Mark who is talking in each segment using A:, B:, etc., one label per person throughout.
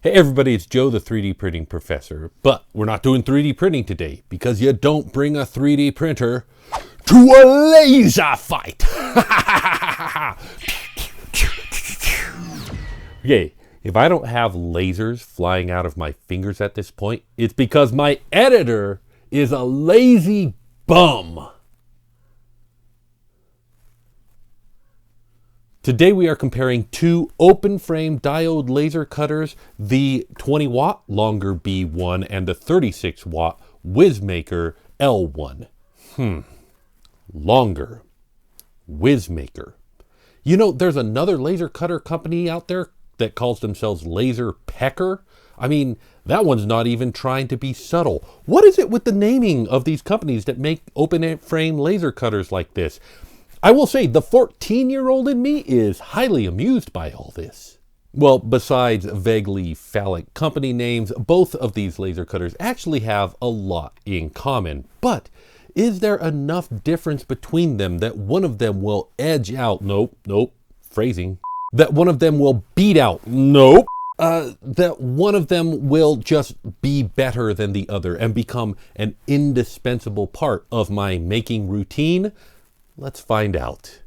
A: Hey everybody, it's Joe, the 3D printing professor. But we're not doing 3D printing today because you don't bring a 3D printer to a laser fight. Okay, if I don't have lasers flying out of my fingers at this point, it's because my editor is a lazy bum. Today we are comparing two open frame diode laser cutters, the 20 watt longer B1 and the 36 watt WizMaker L1. Longer. WizMaker. You know, there's another laser cutter company out there that calls themselves Laser Pecker. I mean, that one's not even trying to be subtle. What is it with the naming of these companies that make open frame laser cutters like this? I will say the 14-year-old in me is highly amused by all this. Well, besides vaguely phallic company names, both of these laser cutters actually have a lot in common. But is there enough difference between them that one of them will edge out? Nope, phrasing. That one of them will beat out? Nope. That one of them will just be better than the other and become an indispensable part of my making routine? Let's find out.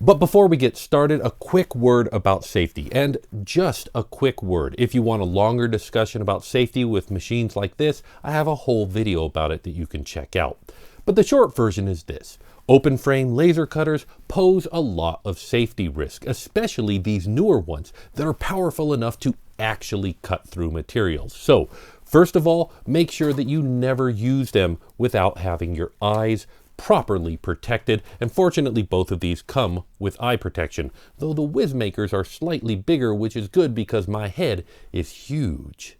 A: But before we get started, a quick word about safety, and just a quick word. If you want a longer discussion about safety with machines like this, I have a whole video about it that you can check out. But the short version is this. Open frame laser cutters pose a lot of safety risk, especially these newer ones that are powerful enough to actually cut through materials. So, first of all, make sure that you never use them without having your eyes properly protected, and fortunately both of these come with eye protection, though the WizMakers are slightly bigger, which is good because my head is huge.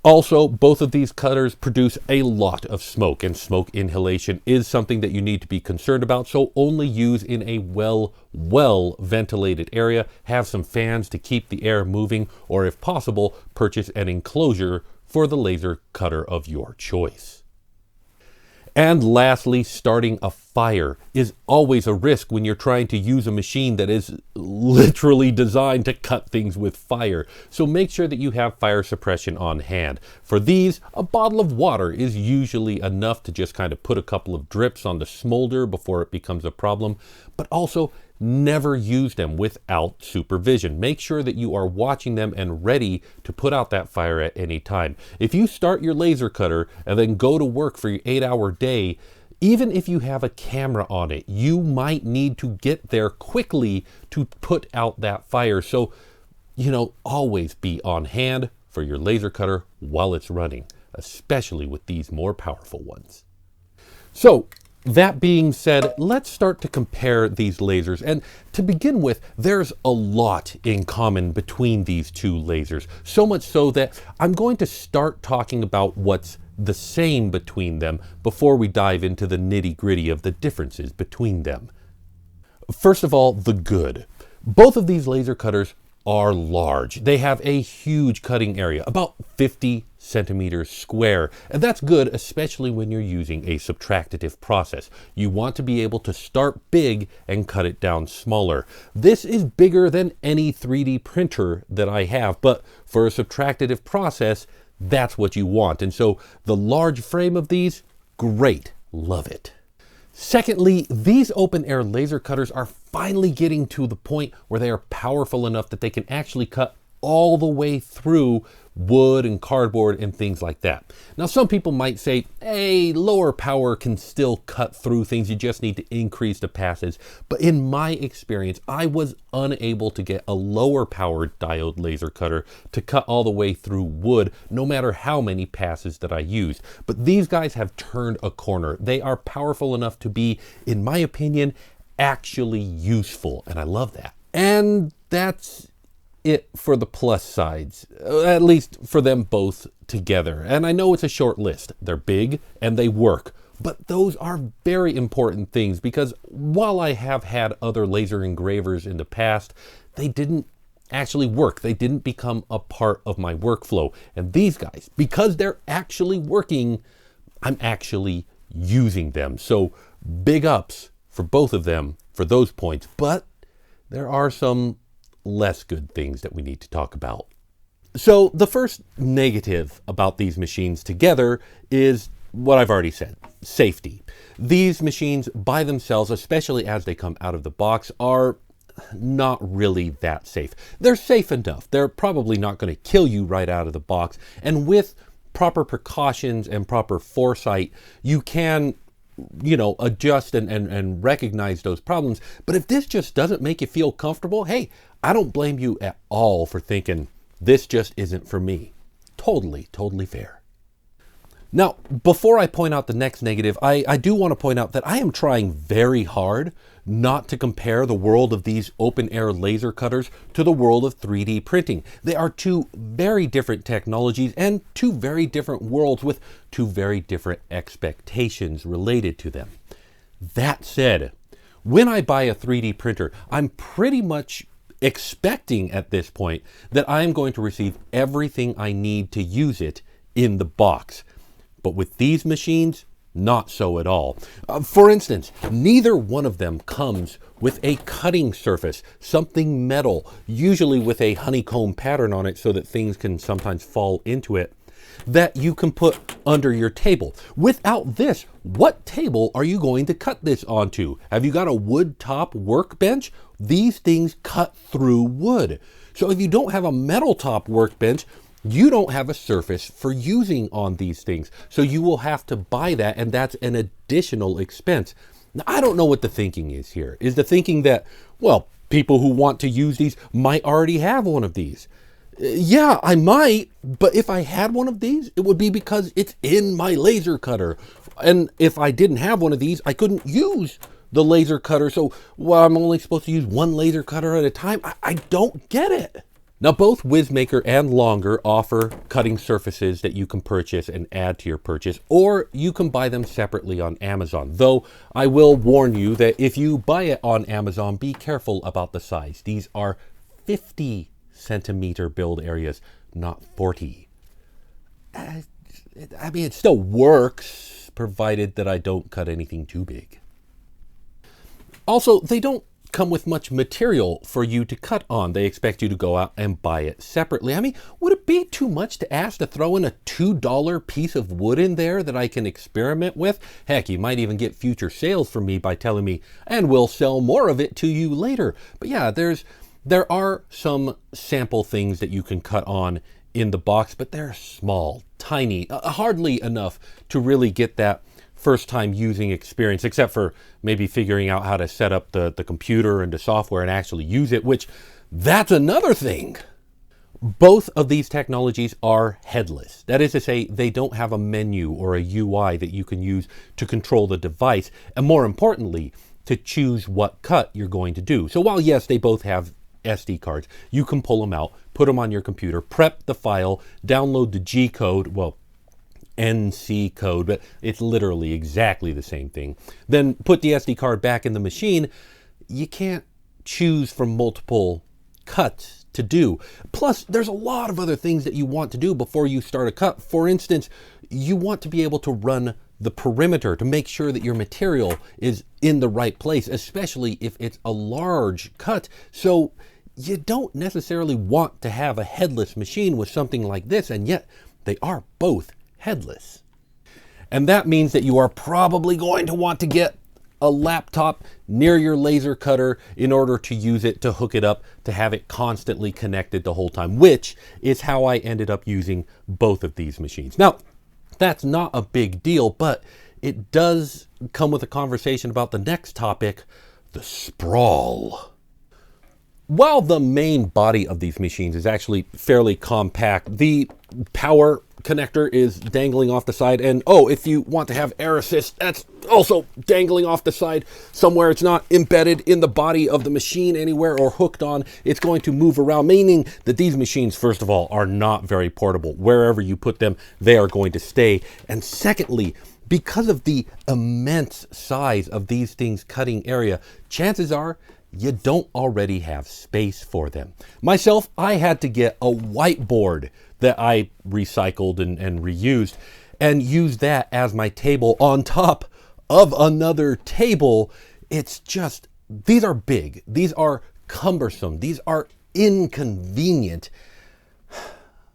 A: Also, both of these cutters produce a lot of smoke, and smoke inhalation is something that you need to be concerned about, so only use in a well ventilated area. Have some fans to keep the air moving, or if possible, purchase an enclosure for the laser cutter of your choice. And lastly, starting a fire is always a risk when you're trying to use a machine that is literally designed to cut things with fire. So make sure that you have fire suppression on hand. For these, a bottle of water is usually enough to just kind of put a couple of drips on the smolder before it becomes a problem. But also, never use them without supervision. Make sure that you are watching them and ready to put out that fire at any time. If you start your laser cutter and then go to work for your 8-hour day, even if you have a camera on it, you might need to get there quickly to put out that fire. So, always be on hand for your laser cutter while it's running, especially with these more powerful ones. So, that being said, let's start to compare these lasers. And to begin with, there's a lot in common between these two lasers. So much so that I'm going to start talking about what's the same between them before we dive into the nitty-gritty of the differences between them. First of all, the good. Both of these laser cutters are large. They have a huge cutting area, about 50 centimeters square. And that's good, especially when you're using a subtractive process. You want to be able to start big and cut it down smaller. This is bigger than any 3D printer that I have, but for a subtractive process, that's what you want. And so the large frame of these, great, love it. Secondly, these open air laser cutters are finally getting to the point where they are powerful enough that they can actually cut all the way through wood and cardboard and things like that. Now, some people might say, hey, lower power can still cut through things. You just need to increase the passes. But in my experience, I was unable to get a lower powered diode laser cutter to cut all the way through wood, no matter how many passes that I used. But these guys have turned a corner. They are powerful enough to be, in my opinion, actually useful. And I love that. And that's it for the plus sides, at least for them both together. And I know it's a short list. They're big and they work, but those are very important things because while I have had other laser engravers in the past, they didn't actually work. They didn't become a part of my workflow. And these guys, because they're actually working, I'm actually using them. So big ups for both of them for those points, but there are some less good things that we need to talk about. So the first negative about these machines together is what I've already said, safety. These machines by themselves, especially as they come out of the box, are not really that safe. They're safe enough. They're probably not going to kill you right out of the box. And with proper precautions and proper foresight, you can, adjust and recognize those problems. But if this just doesn't make you feel comfortable, hey, I don't blame you at all for thinking this just isn't for me. Totally fair. Now, before I point out the next negative, I do want to point out that I am trying very hard not to compare the world of these open-air laser cutters to the world of 3D printing. They are two very different technologies and two very different worlds with two very different expectations related to them. That said, when I buy a 3D printer, I'm pretty much expecting at this point that I'm going to receive everything I need to use it in the box. But with these machines, not so at all. For instance, neither one of them comes with a cutting surface, something metal, usually with a honeycomb pattern on it so that things can sometimes fall into it, that you can put under your table. Without this, what table are you going to cut this onto? Have you got a wood top workbench? These things cut through wood. So if you don't have a metal top workbench, you don't have a surface for using on these things. So you will have to buy that, and that's an additional expense. Now, I don't know what the thinking is here. Is the thinking that, well, people who want to use these might already have one of these? Yeah, I might, but if I had one of these, it would be because it's in my laser cutter. And if I didn't have one of these, I couldn't use the laser cutter. So, well, I'm only supposed to use one laser cutter at a time. I don't get it. Now, both WizMaker and Longer offer cutting surfaces that you can purchase and add to your purchase, or you can buy them separately on Amazon. Though I will warn you that if you buy it on Amazon, be careful about the size. These are 50 centimeter build areas, not 40. I mean, it still works, provided that I don't cut anything too big. Also, they don't come with much material for you to cut on. They expect you to go out and buy it separately. I mean, would it be too much to ask to throw in a $2 piece of wood in there that I can experiment with? Heck, you might even get future sales from me by telling me, and we'll sell more of it to you later. But yeah, there are some sample things that you can cut on in the box, but they're small, tiny, hardly enough to really get that first time using experience, except for maybe figuring out how to set up the computer and the software and actually use it, which that's another thing. Both of these technologies are headless. That is to say, they don't have a menu or a UI that you can use to control the device, and more importantly, to choose what cut you're going to do. So while yes, they both have SD cards, you can pull them out, put them on your computer, prep the file, download the G code, well, NC code, but it's literally exactly the same thing. Then put the SD card back in the machine. You can't choose from multiple cuts to do. Plus, there's a lot of other things that you want to do before you start a cut. For instance, you want to be able to run the perimeter to make sure that your material is in the right place, especially if it's a large cut. So you don't necessarily want to have a headless machine with something like this, and yet they are both headless. And that means that you are probably going to want to get a laptop near your laser cutter in order to use it, to hook it up, to have it constantly connected the whole time, which is how I ended up using both of these machines. Now, that's not a big deal, but it does come with a conversation about the next topic, the sprawl. While the main body of these machines is actually fairly compact, the power connector is dangling off the side, and if you want to have air assist, that's also dangling off the side somewhere. It's not embedded in the body of the machine anywhere or hooked on. It's going to move around, meaning that these machines, first of all, are not very portable. Wherever you put them, they are going to stay. And secondly, because of the immense size of these things cutting area, chances are you don't already have space for them. Myself, I had to get a whiteboard that I recycled and reused and use that as my table on top of another table. It's just, these are big, these are cumbersome, these are inconvenient.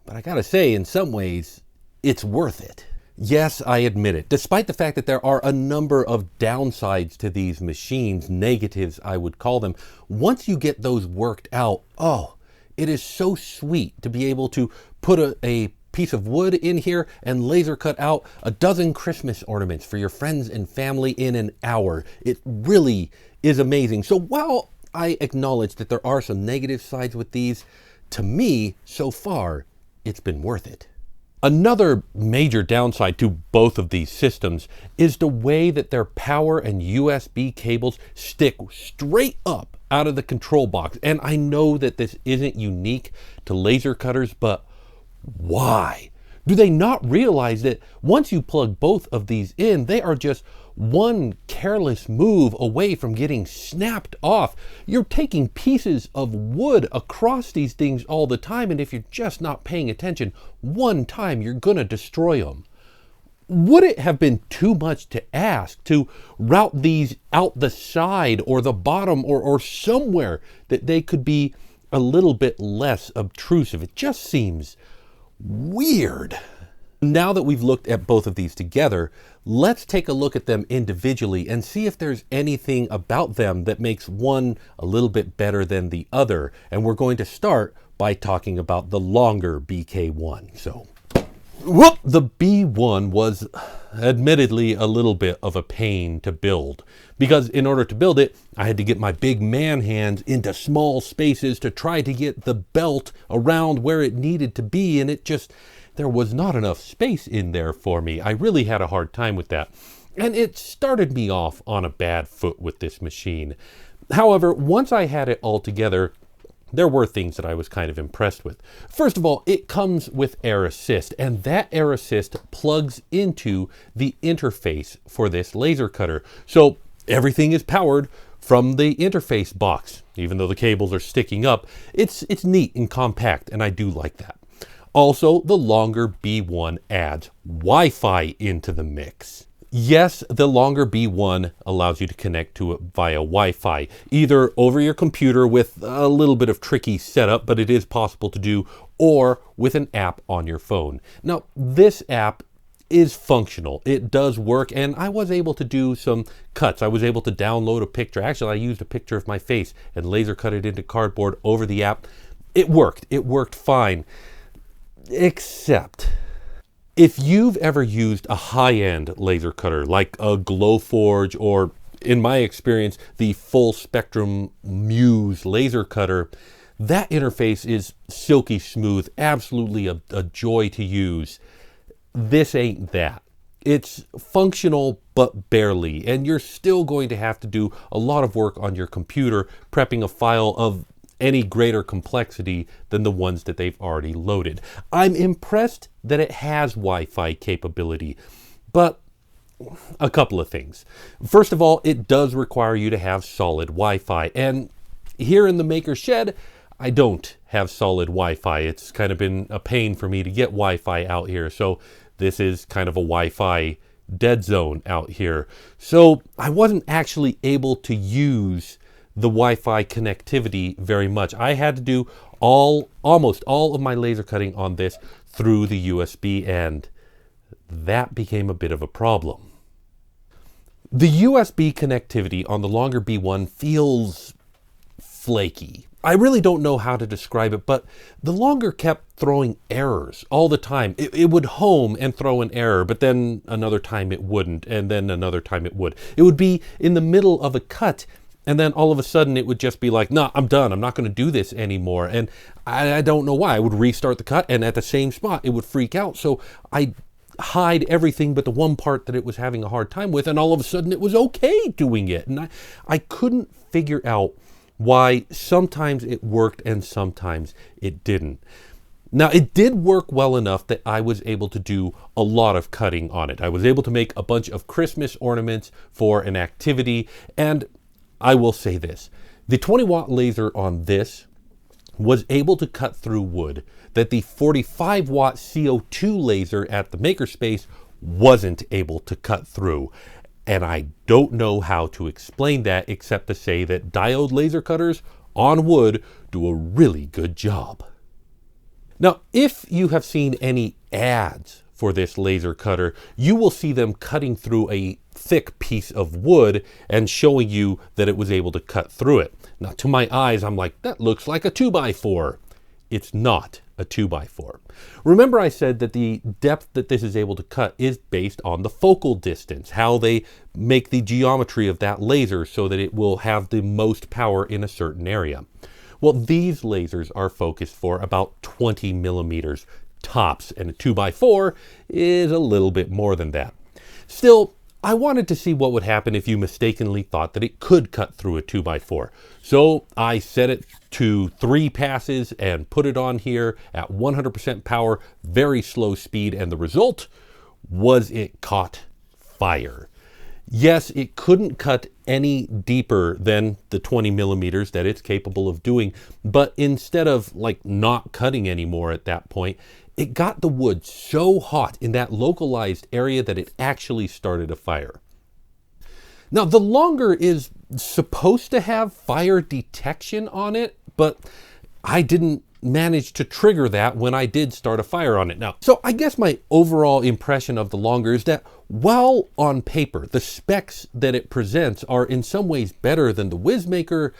A: But I gotta say, in some ways, it's worth it. Yes, I admit it. Despite the fact that there are a number of downsides to these machines, negatives I would call them, once you get those worked out, oh, it is so sweet to be able to put a piece of wood in here and laser cut out a dozen Christmas ornaments for your friends and family in an hour. It really is amazing. So while I acknowledge that there are some negative sides with these, to me, so far, it's been worth it. Another major downside to both of these systems is the way that their power and USB cables stick straight up out of the control box. And I know that this isn't unique to laser cutters, but why? Do they not realize that once you plug both of these in, they are just one careless move away from getting snapped off? You're taking pieces of wood across these things all the time, and if you're just not paying attention, one time you're gonna destroy them. Would it have been too much to ask to route these out the side or the bottom or somewhere that they could be a little bit less obtrusive? It just seems weird. Now that we've looked at both of these together, let's take a look at them individually and see if there's anything about them that makes one a little bit better than the other. And we're going to start by talking about the longer BK1. So, the B1 was admittedly a little bit of a pain to build, because in order to build it, I had to get my big man hands into small spaces to try to get the belt around where it needed to be, and there was not enough space in there for me. I really had a hard time with that, and it started me off on a bad foot with this machine. However, once I had it all together, there were things that I was kind of impressed with. First of all, it comes with air assist, and that air assist plugs into the interface for this laser cutter. So everything is powered from the interface box. Even though the cables are sticking up, it's neat and compact, and I do like that. Also, the longer B1 adds Wi-Fi into the mix. Yes, the longer B1 allows you to connect to it via Wi-Fi, either over your computer with a little bit of tricky setup, but it is possible to do, or with an app on your phone. Now, this app is functional. It does work, and I was able to do some cuts. I was able to download a picture. Actually, I used a picture of my face and laser cut it into cardboard over the app. It worked. It worked fine. Except, if you've ever used a high-end laser cutter like a Glowforge, or in my experience, the Full Spectrum Muse laser cutter, that interface is silky smooth, absolutely a joy to use. This ain't that. It's functional, but barely, and you're still going to have to do a lot of work on your computer prepping a file of any greater complexity than the ones that they've already loaded. I'm impressed that it has Wi-Fi capability, but a couple of things. First of all, it does require you to have solid Wi-Fi, and here in the Maker Shed, I don't have solid Wi-Fi. It's kind of been a pain for me to get Wi-Fi out here, so this is kind of a Wi-Fi dead zone out here. So I wasn't actually able to use the Wi-Fi connectivity very much. I had to do almost all of my laser cutting on this through the USB, and that became a bit of a problem. The USB connectivity on the longer B1 feels flaky. I really don't know how to describe it, but the longer kept throwing errors all the time. It would home and throw an error, but then another time it wouldn't, and then another time it would. It would be in the middle of a cut, and then all of a sudden it would just be like, nah, I'm done. I'm not going to do this anymore. And I don't know why. I would restart the cut, and at the same spot, it would freak out. So I hide everything but the one part that it was having a hard time with, and all of a sudden it was okay doing it. And I couldn't figure out why sometimes it worked and sometimes it didn't. Now, it did work well enough that I was able to do a lot of cutting on it. I was able to make a bunch of Christmas ornaments for an activity, and I will say this, the 20-watt laser on this was able to cut through wood that the 45-watt CO2 laser at the Makerspace wasn't able to cut through. And I don't know how to explain that except to say that diode laser cutters on wood do a really good job. Now, if you have seen any ads for this laser cutter, you will see them cutting through a thick piece of wood and showing you that it was able to cut through it. Now, to my eyes, I'm like, that looks like a 2x4. It's not a 2x4. Remember I said that the depth that this is able to cut is based on the focal distance, how they make the geometry of that laser so that it will have the most power in a certain area. Well, these lasers are focused for about 20 millimeters tops, and a 2x4 is a little bit more than that. Still, I wanted to see what would happen if you mistakenly thought that it could cut through a 2x4. So I set it to 3 passes and put it on here at 100% power, very slow speed, and the result was it caught fire. Yes, it couldn't cut any deeper than the 20 millimeters that it's capable of doing, but instead of like not cutting anymore at that point, it got the wood so hot in that localized area that it actually started a fire. Now, the longer is supposed to have fire detection on it, but I didn't manage to trigger that when I did start a fire on it. Now, so I guess my overall impression of the longer is that while on paper, the specs that it presents are in some ways better than the WizMaker,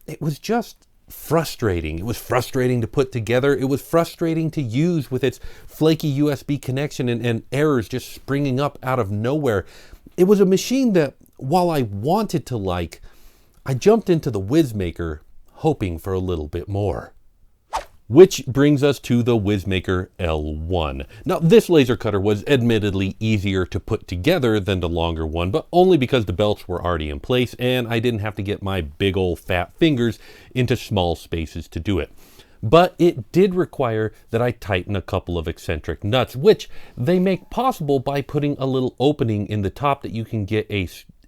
A: it was just frustrating. It was frustrating to put together. It was frustrating to use with its flaky USB connection and errors just springing up out of nowhere. It was a machine that, while I wanted to like, I jumped into the WizMaker hoping for a little bit more. Which brings us to the WizMaker L1. Now, this laser cutter was admittedly easier to put together than the longer one, but only because the belts were already in place and I didn't have to get my big old fat fingers into small spaces to do it. But it did require that I tighten a couple of eccentric nuts, which they make possible by putting a little opening in the top that you can get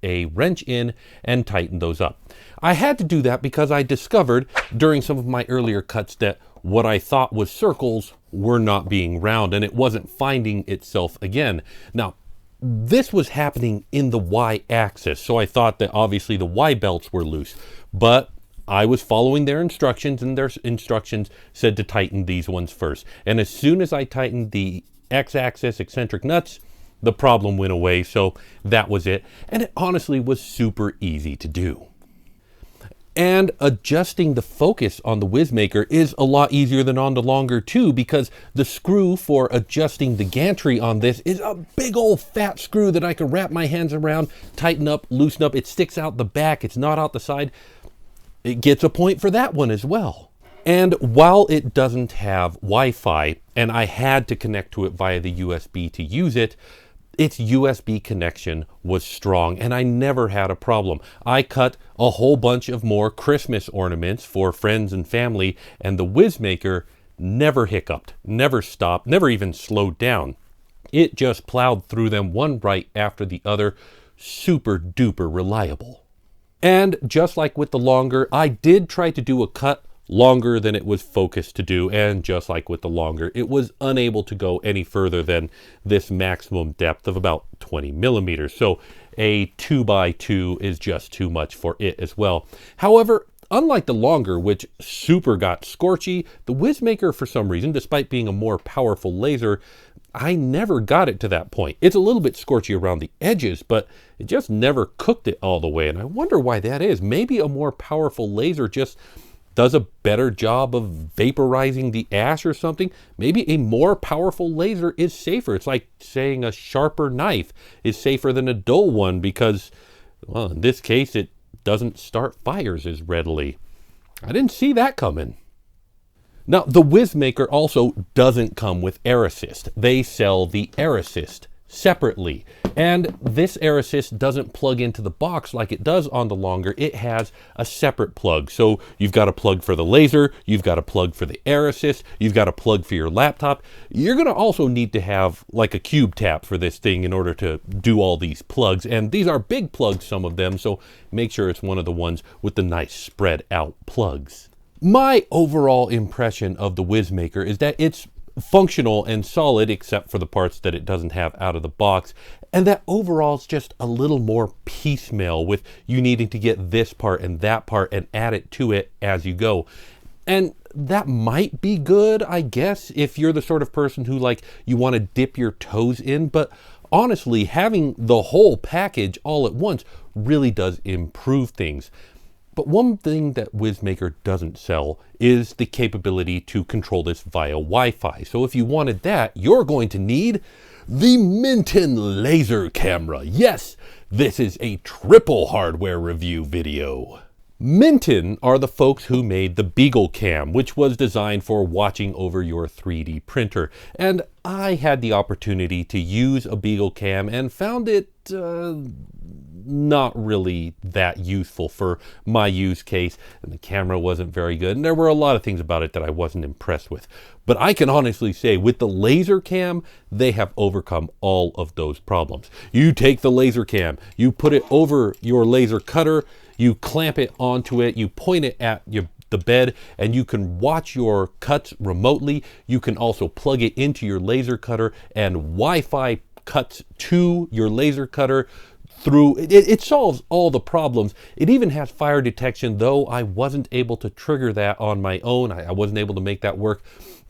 A: a wrench in and tighten those up. I had to do that because I discovered during some of my earlier cuts that what I thought was circles were not being round and it wasn't finding itself again. Now, this was happening in the Y-axis, so I thought that obviously the Y belts were loose, but I was following their instructions and their instructions said to tighten these ones first. And as soon as I tightened the X-axis eccentric nuts, the problem went away, so that was it. And it honestly was super easy to do. And adjusting the focus on the WizMaker is a lot easier than on the longer too, because the screw for adjusting the gantry on this is a big old fat screw that I can wrap my hands around, tighten up, loosen up. It sticks out the back, it's not out the side. It gets a point for that one as well. And while it doesn't have Wi-Fi, and I had to connect to it via the USB to use it, its USB connection was strong and I never had a problem. I cut a whole bunch of more Christmas ornaments for friends and family, and the WizMaker never hiccuped, never stopped, never even slowed down. It just plowed through them one right after the other, super duper reliable. And just like with the longer, I did try to do a cut longer than it was focused to do, and just like with the longer, it was unable to go any further than this maximum depth of about 20 millimeters. So a 2x2 is just too much for it as well. However, unlike the longer, which super got scorchy, the WizMaker, for some reason, despite being a more powerful laser, I never got it to that point. It's a little bit scorchy around the edges, but it just never cooked it all the way. And I wonder why that is. Maybe a more powerful laser just does a better job of vaporizing the ash or something. Maybe a more powerful laser is safer. It's like saying a sharper knife is safer than a dull one because, well, in this case, it doesn't start fires as readily. I didn't see that coming. Now, the WizMaker also doesn't come with Air Assist. They sell the Air Assist separately. And this Air Assist doesn't plug into the box like it does on the longer. It has a separate plug. So you've got a plug for the laser, you've got a plug for the Air Assist, you've got a plug for your laptop. You're going to also need to have like a cube tap for this thing in order to do all these plugs. And these are big plugs, some of them, so make sure it's one of the ones with the nice spread out plugs. My overall impression of the WizMaker is that it's functional and solid, except for the parts that it doesn't have out of the box, and that overall it's just a little more piecemeal, with you needing to get this part and that part and add it to it as you go. And that might be good, I guess, if you're the sort of person who like you want to dip your toes in. But honestly, having the whole package all at once really does improve things. But one thing that WizMaker doesn't sell is the capability to control this via Wi-Fi. So if you wanted that, you're going to need the Minton Laser Camera. Yes, this is a triple hardware review video. Minton are the folks who made the Beagle Cam, which was designed for watching over your 3D printer. And I had the opportunity to use a Beagle Cam and found it not really that useful for my use case, and the camera wasn't very good, and there were a lot of things about it that I wasn't impressed with. But I can honestly say with the Lasercam, they have overcome all of those problems. You take the Lasercam, you put it over your laser cutter, you clamp it onto it, you point it at the bed, and you can watch your cuts remotely. You can also plug it into your laser cutter and Wi-Fi cuts to your laser cutter through. It solves all the problems. It even has fire detection, though I wasn't able to trigger that on my own. I wasn't able to make that work.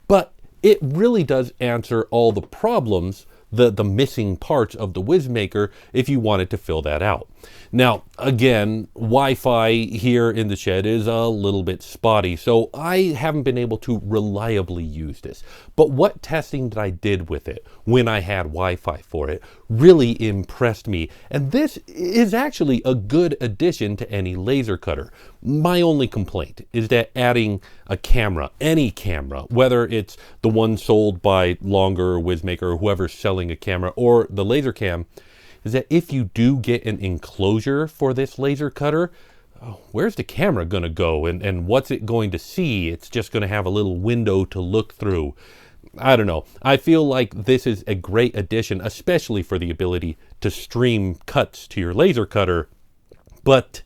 A: But it really does answer all the problems, the missing parts of the WizMaker, if you wanted to fill that out. Now, again, Wi-Fi here in the shed is a little bit spotty, so I haven't been able to reliably use this. But what testing that I did with it when I had Wi-Fi for it really impressed me. And this is actually a good addition to any laser cutter. My only complaint is that adding a camera, any camera, whether it's the one sold by Longer or WizMaker or whoever's selling a camera, or the Lasercam, is that if you do get an enclosure for this laser cutter, where's the camera going to go and what's it going to see? It's just going to have a little window to look through. I don't know. I feel like this is a great addition, especially for the ability to stream cuts to your laser cutter. But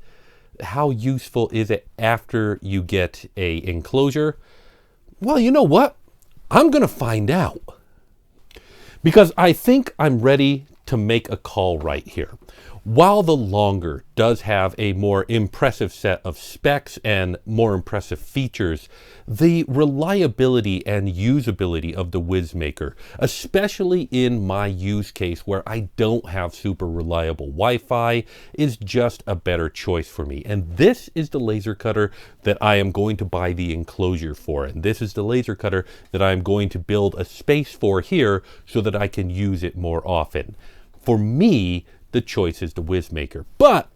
A: how useful is it after you get an enclosure? Well, you know what? I'm going to find out. Because I think I'm ready to make a call right here. While the Longer does have a more impressive set of specs and more impressive features, the reliability and usability of the WizMaker, especially in my use case where I don't have super reliable Wi-Fi, is just a better choice for me. And this is the laser cutter that I am going to buy the enclosure for. And this is the laser cutter that I'm going to build a space for here so that I can use it more often. For me, the choice is the WizMaker. But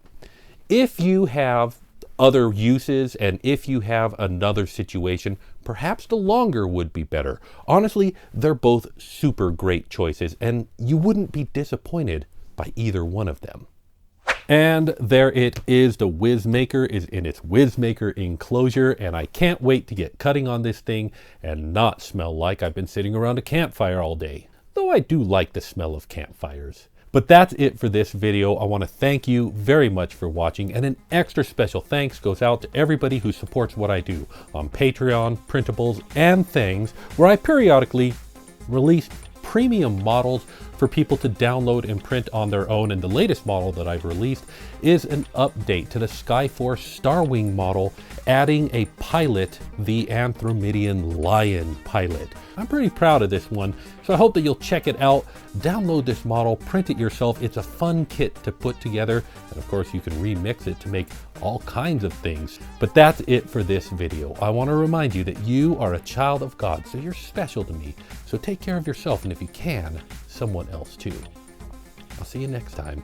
A: if you have other uses and if you have another situation, perhaps the Longer would be better. Honestly, they're both super great choices and you wouldn't be disappointed by either one of them. And there it is. The WizMaker is in its WizMaker enclosure, and I can't wait to get cutting on this thing and not smell like I've been sitting around a campfire all day. Though I do like the smell of campfires. But that's it for this video. I want to thank you very much for watching, and an extra special thanks goes out to everybody who supports what I do on Patreon, Printables, and Things, where I periodically release premium models for people to download and print on their own. And the latest model that I've released is an update to the Skyforce Starwing model, adding a pilot, the Anthromidian Lion pilot. I'm pretty proud of this one, so I hope that you'll check it out. Download this model, print it yourself. It's a fun kit to put together, and of course you can remix it to make all kinds of things. But that's it for this video. I want to remind you that you are a child of God, so you're special to me. So take care of yourself, and if you can, someone else too. I'll see you next time.